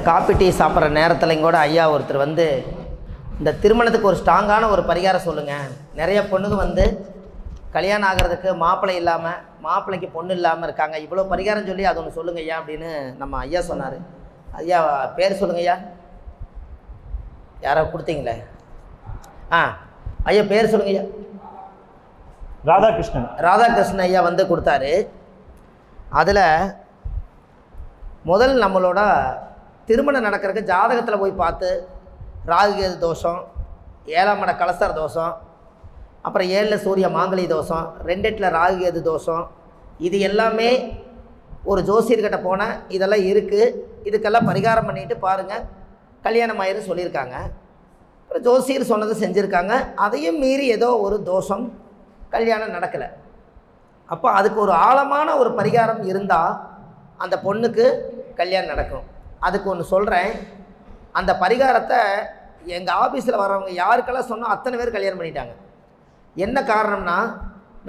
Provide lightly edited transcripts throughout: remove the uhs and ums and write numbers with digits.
Coffee tea சாப்பிட்ற நேரத்துலையும் கூட ஐயா ஒருத்தர் வந்து இந்த திருமணத்துக்கு ஒரு ஸ்ட்ராங்கான ஒரு பரிகாரம் சொல்லுங்கள். நிறைய பொண்ணுங்க வந்து கல்யாணம் ஆகிறதுக்கு மாப்பிள்ளை இல்லாமல், மாப்பிள்ளைக்கு பொண்ணு இல்லாமல் இருக்காங்க. இவ்வளோ பரிகாரம் சொல்லி அது ஒன்று சொல்லுங்க ஐயா அப்படின்னு நம்ம ஐயா சொன்னார். ஐயா பேர் சொல்லுங்க ஐயா. யாரோ கொடுத்தீங்களே? ஐயா பேர் சொல்லுங்க ஐயா. ராதாகிருஷ்ணன். ராதாகிருஷ்ணன் ஐயா வந்து கொடுத்தாரு. அதில் முதல் நம்மளோட திருமணம் நடக்கிறதுக்கு ஜாதகத்தில் போய் பார்த்து ராகுகேது தோஷம், 7ஆம் இட கலசர தோஷம், அப்புறம் 7ல் சூரிய மாங்கலி தோஷம், 2 எட்டில் ராகுகேது தோஷம், இது எல்லாமே ஒரு ஜோசியர்கிட்ட போனால் இதெல்லாம் இருக்குது, இதுக்கெல்லாம் பரிகாரம் பண்ணிட்டு பாருங்கள் கல்யாணம் ஆயிரும் சொல்லியிருக்காங்க. அப்புறம் ஜோசியர் சொன்னதை செஞ்சுருக்காங்க. அதையும் மீறி ஏதோ ஒரு தோஷம், கல்யாணம் நடக்கலை. அப்போ அதுக்கு ஒரு ஆழமான ஒரு பரிகாரம் இருந்தால் அந்த பொண்ணுக்கு கல்யாணம் நடக்கும். அதுக்கு ஒன்று சொல்கிறேன். அந்த பரிகாரத்தை எங்கள் ஆஃபீஸில் வரவங்க யாருக்கெல்லாம் சொன்னோம் அத்தனை பேர் கல்யாணம் பண்ணிட்டாங்க. என்ன காரணம்னா,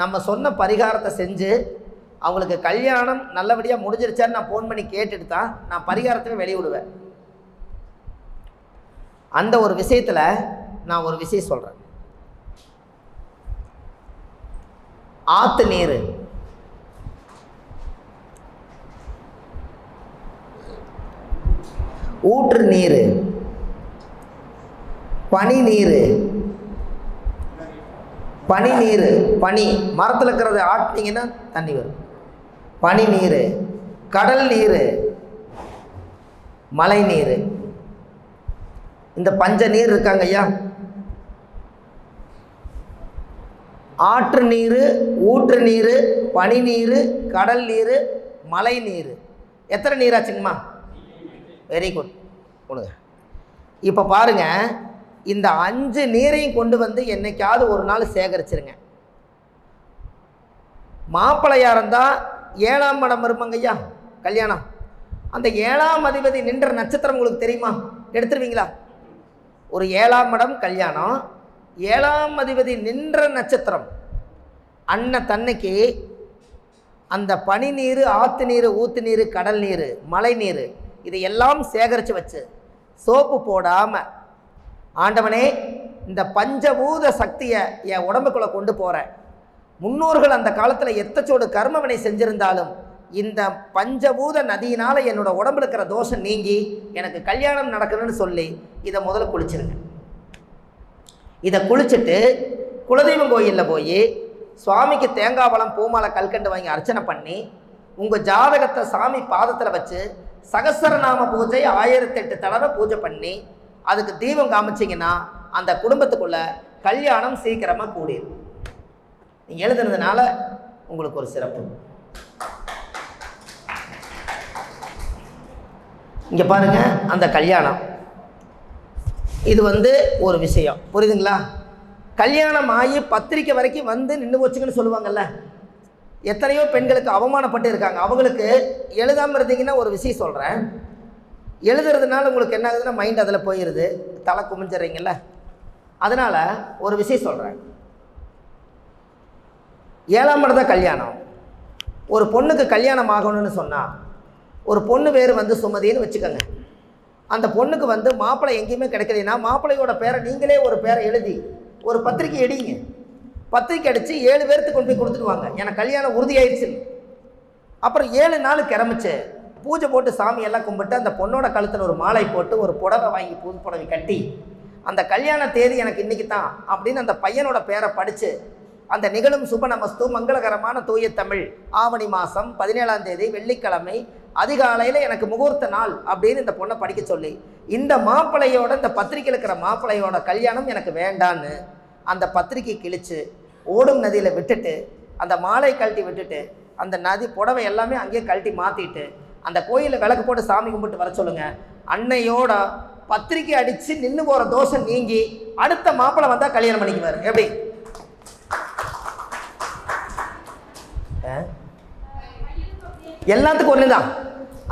நம்ம சொன்ன பரிகாரத்தை செஞ்சு அவங்களுக்கு கல்யாணம் நல்லபடியாக முடிஞ்சிருச்சான்னு நான் ஃபோன் பண்ணி கேட்டுட்டு தான் நான் பரிகாரத்தை வெளியிடுவேன். அந்த ஒரு விஷயத்தில் நான் ஒரு விஷயம் சொல்கிறேன். ஆற்று நீர், ஊற்று நீர், பனி நீர், பனி நீர், பனி மரத்தில் இருக்கிறத ஆட்டினீங்கன்னா தண்ணி வரும். பனி நீர், கடல் நீர், மழை நீர், இந்த பஞ்ச நீர் இருக்காங்க ஐயா. ஆற்று நீர், ஊற்று நீர், பனி நீர், கடல் நீர், மழை நீர். எத்தனை நீர் ஆச்சுங்கம்மா? வெரி குட், கொடுங்க. இப்போ பாருங்கள், இந்த 5 நீரையும் கொண்டு வந்து என்னைக்காவது ஒரு நாள் சேகரிச்சிருங்க. மாப்பிள்ளையாக இருந்தால் 7ஆம் இடம் இருப்பாங்க ஐயா கல்யாணம். அந்த 7ஆம் அதிபதி நின்ற நட்சத்திரம் உங்களுக்கு தெரியுமா? எடுத்துருவீங்களா? ஒரு 7ஆம் இடம் கல்யாணம், 7ஆம் அதிபதி நின்ற நட்சத்திரம் அன்னைக்கு அந்த பனி நீர், ஆற்று நீர், ஊற்று நீர், கடல் நீர், மழை நீர், இதை எல்லாம் சேகரித்து வச்சு சோப்பு போடாமல், ஆண்டவனே இந்த பஞ்சபூத சக்தியை என் உடம்புக்குள்ளே கொண்டு போகிறேன். முன்னோர்கள் அந்த காலத்தில் எத்தச்சோடு கர்மவினை செஞ்சிருந்தாலும் இந்த பஞ்சபூத நதியினால் என்னோட உடம்புல இருக்கிற தோஷம் நீங்கி எனக்கு கல்யாணம் நடக்கணும்னு சொல்லி இதை முதல்ல குளிச்சிருங்க. இதை குளிச்சுட்டு குலதெய்வம் கோயிலில் போய் சுவாமிக்கு தேங்காய் பழம், பூமாலை, கல்கண்டு வாங்கி அர்ச்சனை பண்ணி உங்கள் ஜாதகத்தை சாமி பாதத்தில் வச்சு சகஸ்ரநாம பூஜை 1008 தடவை பூஜை பண்ணி அதுக்கு தீபம் காமிச்சிங்கன்னா அந்த குடும்பத்துக்குள்ள கல்யாணம் சீக்கிரமாக கூடிடும். நீங்கள் எழுதுனதுனால உங்களுக்கு ஒரு சிறப்பு. இங்கே பாருங்கள், அந்த கல்யாணம் இது வந்து ஒரு விஷயம், புரியுதுங்களா? கல்யாணம் ஆகி பத்திரிக்கை வரைக்கும் வந்து நின்று போச்சுங்கன்னு சொல்லுவாங்கல்ல. எத்தனையோ பெண்களுக்கு அவமானப்பட்டு இருக்காங்க. அவங்களுக்கு எழுதாமல் இருந்தீங்கன்னா ஒரு விஷயம் சொல்கிறேன். எழுதுறதுனால உங்களுக்கு என்ன ஆகுதுன்னா மைண்ட் அதில் போயிடுது, தலை குமிஞ்சிட்றீங்கல்ல. அதனால் ஒரு விஷயம் சொல்கிறேன். 7ஆம் இடம் தான் கல்யாணம். ஒரு பொண்ணுக்கு கல்யாணம் ஆகணும்னு சொன்னால், ஒரு பொண்ணு பேர் வந்து சுமதின்னு வச்சுக்கோங்க. அந்த பொண்ணுக்கு வந்து மாப்பிள்ளை எங்கேயுமே கிடைக்கலைன்னா மாப்பிள்ளையோட பேரை நீங்களே ஒரு பேரை எழுதி ஒரு பத்திரிக்கை அடிங்க. பத்திரிக்கை அடித்து 7 பேர்த்துக்கு கொண்டு போய் கொடுத்துட்டு வாங்க, எனக்கு கல்யாணம் உறுதியாயிடுச்சு. அப்புறம் 7 நாள் கிளம்பிச்சு பூஜை போட்டு சாமியெல்லாம் கும்பிட்டு அந்த பொண்ணோட கழுத்தில் ஒரு மாலை போட்டு ஒரு புடவை வாங்கி புது புடவை கட்டி அந்த கல்யாண தேதி எனக்கு இன்றைக்கி தான் அப்படின்னு அந்த பையனோட பேரை படித்து அந்த நிகழும் சுபநமஸ்து மங்களகரமான தூய தமிழ் ஆவணி மாதம் 17ஆம் தேதி வெள்ளிக்கிழமை அதிகாலையில் எனக்கு முகூர்த்த நாள் அப்படின்னு இந்த பொண்ணை படிக்க சொல்லி இந்த மாப்பிள்ளையோட, இந்த பத்திரிக்கையில் இருக்கிற மாப்பிள்ளையோட கல்யாணம் எனக்கு வேண்டான்னு அந்த பத்திரிக்கை கிழித்து ஓடும் நதியில் விட்டுட்டு அந்த மாலை கழட்டி விட்டுட்டு அந்த நதி புடவை எல்லாமே அங்கேயே கழட்டி மாற்றிட்டு அந்த கோயிலில் விளக்கு போட்டு சாமி கும்பிட்டு வர சொல்லுங்கள். அன்னையோட பத்திரிக்கை அடித்து நின்று போகிற தோஷம் நீங்கி அடுத்த மாப்பிள்ளை வந்தால் கல்யாணம் பண்ணிக்குவார். எப்படி? எல்லாத்துக்கும் ஒன்று தான்.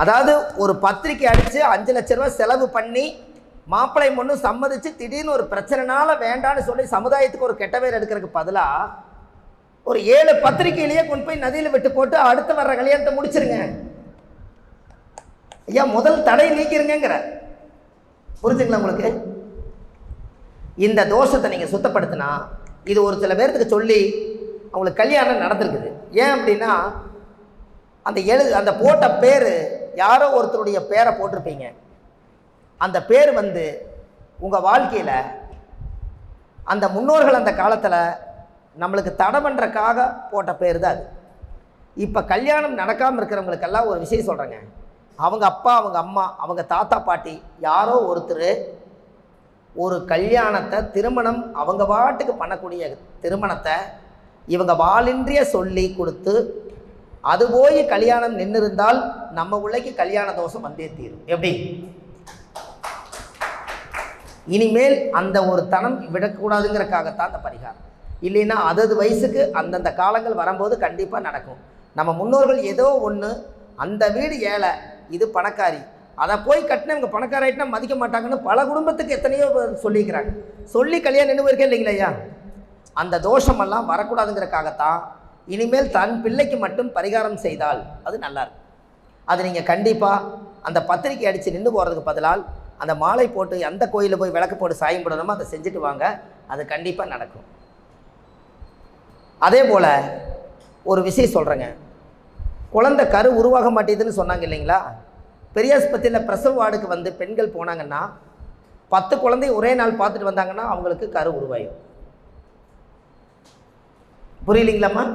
அதாவது ஒரு பத்திரிக்கை அடித்து 5 லட்ச ரூபா செலவு பண்ணி மாப்பிள்ளை பொண்ணு சம்மதிச்சு திடீர்னு ஒரு பிரச்சனைனால வேண்டான்னு சொல்லி சமுதாயத்துக்கு ஒரு கெட்ட பேர் எடுக்கிறதுக்கு பதிலாக ஒரு 7 பத்திரிக்கையிலேயே கொண்டு போய் நதியில் விட்டு போட்டு அடுத்து வர்ற கல்யாணத்தை முடிச்சிருங்க. ஐயா முதல் தடை நீக்கிருங்கிற. புரிஞ்சுங்களா உங்களுக்கு? இந்த தோஷத்தை நீங்கள் சுத்தப்படுத்தினா, இது ஒரு சில பேர்த்துக்கு சொல்லி அவங்களுக்கு கல்யாணம் நடந்திருக்குது. ஏன் அப்படின்னா, அந்த போட்ட பேர் யாரோ ஒருத்தருடைய பேரை போட்டிருப்பீங்க. அந்த பேர் வந்து உங்கள் வாழ்க்கையில் அந்த முன்னோர்கள் அந்த காலத்தில் நம்மளுக்கு தடை பண்ணுறக்காக போட்ட பேர் தான் அது. இப்போ கல்யாணம் நடக்காமல் இருக்கிறவங்களுக்கெல்லாம் ஒரு விஷயம் சொல்கிறேங்க. அவங்க அப்பா, அவங்க அம்மா, அவங்க தாத்தா பாட்டி யாரோ ஒருத்தர் ஒரு கல்யாணத்தை, திருமணம் அவங்க பாட்டுக்கு பண்ணக்கூடிய திருமணத்தை இவங்க வாளின்றிய சொல்லி கொடுத்து அது போய் கல்யாணம் நின்று இருந்தால் நம்ம உள்ளக்கு கல்யாண தோஷம் வந்தே தீரும். எப்படி? இனிமேல் அந்த ஒரு தனம் விடக்கூடாதுங்கிறக்காகத்தான் அந்த பரிகாரம். இல்லைன்னா அதது வயசுக்கு அந்தந்த காலங்கள் வரும்போது கண்டிப்பாக நடக்கும். நம்ம முன்னோர்கள் ஏதோ ஒன்று, அந்த வீடு ஏழை, இது பணக்காரி, அதை போய் கட்டின இவங்க பணக்காராயிட்டா மதிக்க மாட்டாங்கன்னு பல குடும்பத்துக்கு எத்தனையோ சொல்லிக்கிறாங்க. சொல்லி கல்யாணம் நின்று போயிருக்கே இல்லைங்களா ஐயா? அந்த தோஷமெல்லாம் வரக்கூடாதுங்கிறக்காகத்தான் இனிமேல் தன் பிள்ளைக்கு மட்டும் பரிகாரம் செய்தால் அது நல்லாயிருக்கும். அது நீங்கள் கண்டிப்பாக அந்த பத்திரிக்கை அடித்து நின்று போகிறதுக்கு பதிலால் அந்த மாலை போட்டு அந்த கோயிலில் போய் விளக்கு போட்டு சாயம் போடணுமோ அதை செஞ்சுட்டு வாங்க. அது கண்டிப்பாக நடக்கும். அதே போல் ஒரு விஷயம் சொல்கிறேங்க. குழந்தை கரு உருவாக மாட்டேதுன்னு சொன்னாங்க இல்லைங்களா? பெரியாஸ்பத்திரியில் பிரசவ வார்டுக்கு வந்து பெண்கள் போனாங்கன்னா 10 குழந்தை ஒரே நாள் பார்த்துட்டு வந்தாங்கன்னா அவங்களுக்கு கரு உருவாயிடும். புரியலிங்களாம்மா?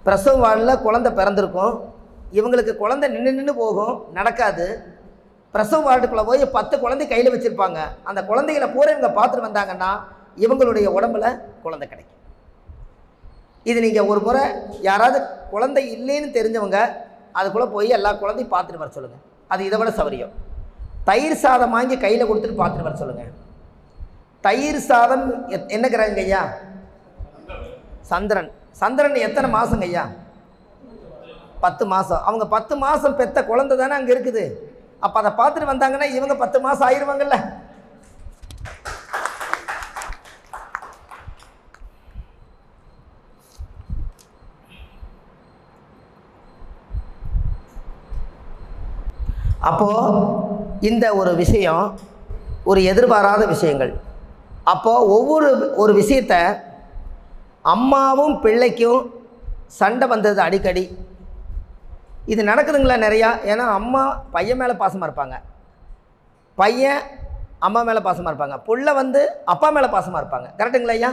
பிரசவ வார்டில் குழந்தை பிறந்திருக்கும், இவங்களுக்கு குழந்தை நின்று போகும், நடக்காது. பிரசவ வார்டுக்குள்ளே போய் 10 குழந்தை கையில் வச்சுருப்பாங்க. அந்த குழந்தைகளை பூரா இவங்க பார்த்துட்டு வந்தாங்கன்னா இவங்களுடைய உடம்புல குழந்தை கிடைக்கும். இது நீங்கள் ஒரு முறை யாராவது குழந்தை இல்லைன்னு தெரிஞ்சவங்க அதுக்குள்ளே போய் எல்லா குழந்தையும் பார்த்துட்டு வர சொல்லுங்கள். அது இதை விட சௌரியம். தயிர் சாதம் வாங்கி கையில் கொடுத்துட்டு பார்த்துட்டு வர சொல்லுங்கள். தயிர் சாதம் என்ன கிரகங்க ஐயா? சந்திரன். சந்திரன் எத்தனை மாதங்க ஐயா? 10 மாதம். அவங்க 10 மாதம் பெற்ற குழந்தை தானே அங்கே இருக்குது. அப்போ அதை பார்த்துட்டு வந்தாங்கன்னா இவங்க 10 மாதம் ஆயிடுவாங்கல்ல. அப்போது இந்த ஒரு விஷயம் ஒரு எதிர்பாராத விஷயங்கள். அப்போது ஒரு விஷயத்தை அம்மாவும் பிள்ளைக்கும் சண்டை வந்தது அடிக்கடி. இது நடக்குதுங்களா நிறையா? ஏன்னா அம்மா பையன் மேலே பாசமாக இருப்பாங்க, பையன் அம்மா மேலே பாசமாக இருப்பாங்க, புள்ள வந்து அப்பா மேலே பாசமாக இருப்பாங்க. கரெக்டுங்களா ஐயா?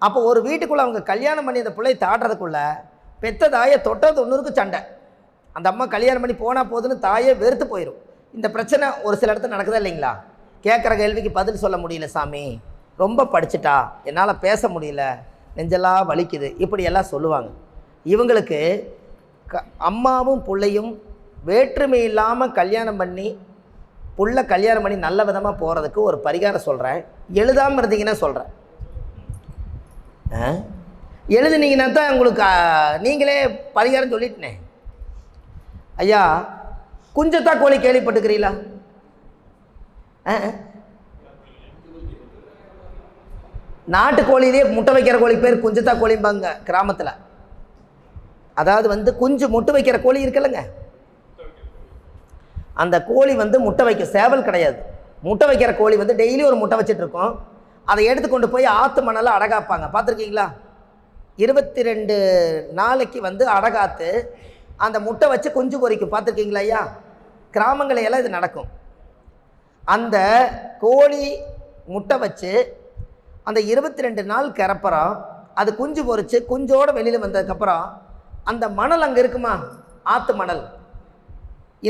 அப்போ ஒரு வீட்டுக்குள்ளே அவங்க கல்யாணம் பண்ணி அந்த பிள்ளை தாடுறதுக்குள்ளே பெத்த தாயை தொட்டது ஒன்றுக்கு சண்டை. அந்த அம்மா கல்யாணம் பண்ணி போனால் போதுன்னு தாயே வெறுத்து போயிடும். இந்த பிரச்சனை ஒரு சில இடத்துல நடக்குதா இல்லைங்களா? கேட்குற கேள்விக்கு பதில் சொல்ல முடியல சாமி, ரொம்ப படிச்சுட்டா, என்னால் பேச முடியல, நெஞ்செல்லாம் வலிக்குது, இப்படியெல்லாம் சொல்லுவாங்க. இவங்களுக்கு அம்மாவும் பிள்ளையும் வேற்றுமை இல்லாமல் கல்யாணம் பண்ணி புள்ள கல்யாணம் பண்ணி நல்ல விதமாக போகிறதுக்கு ஒரு பரிகாரம் சொல்கிறேன். எழுதாமல் இருந்தீங்கன்னா சொல்கிறேன். எழுதுனீங்கன்னா தான் உங்களுக்கு நீங்களே பரிகாரம் சொல்லிட்டேனே. ஐயா, குஞ்சத்தா கோழி கேள்விப்பட்டுக்கிறீங்களா? நாட்டுக்கோழிலே முட்டை வைக்கிற கோழி பேர் குஞ்சத்தா கோழிம்பாங்க கிராமத்தில். அதாவது வந்து குஞ்சு முட்டை வைக்கிற கோழி இருக்குல்லங்க, அந்த கோழி வந்து முட்டை வைக்க சேவல் கிடையாது. முட்டை வைக்கிற கோழி வந்து டெய்லி ஒரு முட்டை வச்சுட்டு இருக்கோம். அதை எடுத்து கொண்டு போய் ஆற்று மணலில் அடகாப்பாங்க. பார்த்துருக்கீங்களா? 22 நாளைக்கு வந்து அடகாத்து அந்த முட்டை வச்சு குஞ்சு பொரிக்கும். பார்த்துருக்கீங்களா ஐயா? கிராமங்களையெல்லாம் இது நடக்கும். அந்த கோழி முட்டை வச்சு அந்த 22 நாள் கிறப்புறம் அது குஞ்சு பொரித்து குஞ்சோடு வெளியில் வந்ததுக்கப்புறம் அந்த மணல் அங்கே இருக்குமா, ஆற்று மணல்,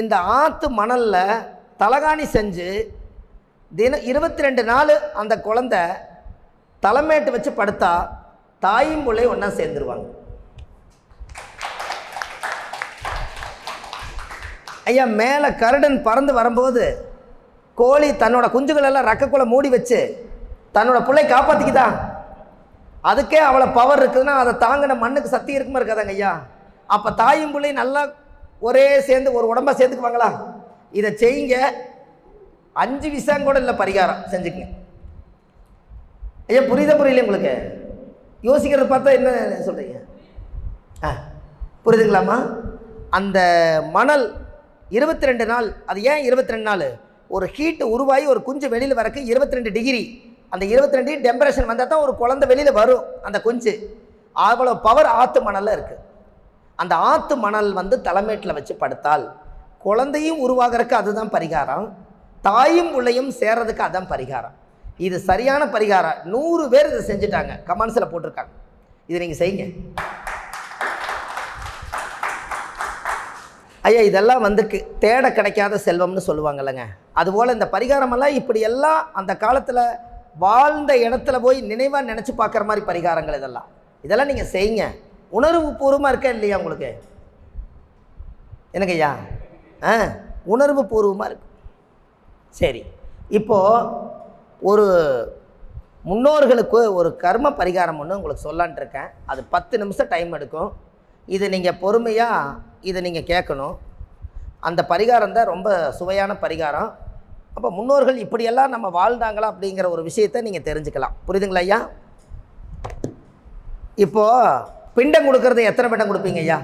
இந்த ஆற்று மணலில் தலகாணி செஞ்சு 22 நாள் அந்த குழந்தை தலைமேட்டு வச்சு படுத்தா தாயும் பிள்ளை ஒன்றா சேர்ந்துருவாங்க. ஐயா, மேலே கருடன் பறந்து வரும்போது கோழி தன்னோட குஞ்சுகளெல்லாம் ரக்கக்குள்ளே மூடி வச்சு தன்னோட பிள்ளை காப்பாற்றிக்குதா? அதுக்கே அவ்வளோ பவர் இருக்குதுன்னா அதை தாங்கின மண்ணுக்கு சக்தி இருக்குமா இருக்காதாங்க ஐயா? அப்போ தாயும் பிள்ளை நல்லா ஒரே சேர்ந்து ஒரு உடம்பாக சேர்த்துக்குவாங்களா? இதை செய்யுங்க. 5 விஷயம் கூட இல்லை, பரிகாரம் செஞ்சுக்குங்க. ஐயா, புரியல உங்களுக்கு? யோசிக்கிறது பார்த்தா என்ன சொல்கிறீங்க? புரியுதுங்களாம்மா? அந்த மணல் 22 நாள். அது ஏன் 22 நாள்? ஒரு ஹீட்டு உருவாகி ஒரு குஞ்சு வெளியில் வரக்கு 22 டிகிரி, அந்த 22 டெம்பரேச்சர் வந்தால் தான் ஒரு குழந்தை வெளியில் வரும் அந்த குஞ்சு. அவ்வளோ பவர் ஆற்று மணலில் இருக்குது. அந்த ஆற்று மணல் வந்து தலைமேட்டில் வச்சு படுத்தால் குழந்தையும் உருவாகிறதுக்கு அதுதான் பரிகாரம், தாயும் பிள்ளையும் சேர்றதுக்கு அதுதான் பரிகாரம். இது சரியான பரிகாரம். 100 பேர் இதை செஞ்சுட்டாங்க, கமெண்ட்ஸில் போட்டிருக்காங்க. இது நீங்கள் செய்யுங்க ஐயா. இதெல்லாம் வந்து தேட கிடைக்காத செல்வம்னு சொல்லுவாங்கல்லங்க, அதுபோல் இந்த பரிகாரமெல்லாம் இப்படியெல்லாம் அந்த காலத்தில் வாழ்ந்த இடத்துல போய் நினைவாக நினச்சி பார்க்குற மாதிரி பரிகாரங்கள் இதெல்லாம் நீங்கள் செய்யுங்க. உணர்வு பூர்வமாக இருக்கா இல்லையா உங்களுக்கு? எனக்கு ஐயா உணர்வு பூர்வமாக இருக்கு. சரி, இப்போது ஒரு முன்னோர்களுக்கு ஒரு கர்ம பரிகாரம் ஒன்று உங்களுக்கு சொல்லான்ட்டு இருக்கேன். அது 10 நிமிஷம் டைம் எடுக்கும். இது நீங்கள் பொறுமையாக இதை நீங்கள் கேட்கணும். அந்த பரிகாரம் தான் ரொம்ப சுவையான பரிகாரம். அப்போ முன்னோர்கள் இப்படியெல்லாம் நம்ம வாழ்ந்தாங்களா அப்படிங்கிற ஒரு விஷயத்தை நீங்கள் தெரிஞ்சுக்கலாம். புரியுதுங்களா ஐயா? இப்போது பிண்டம் கொடுக்கறது எத்தனை பிண்டம் கொடுப்பீங்க ஐயா?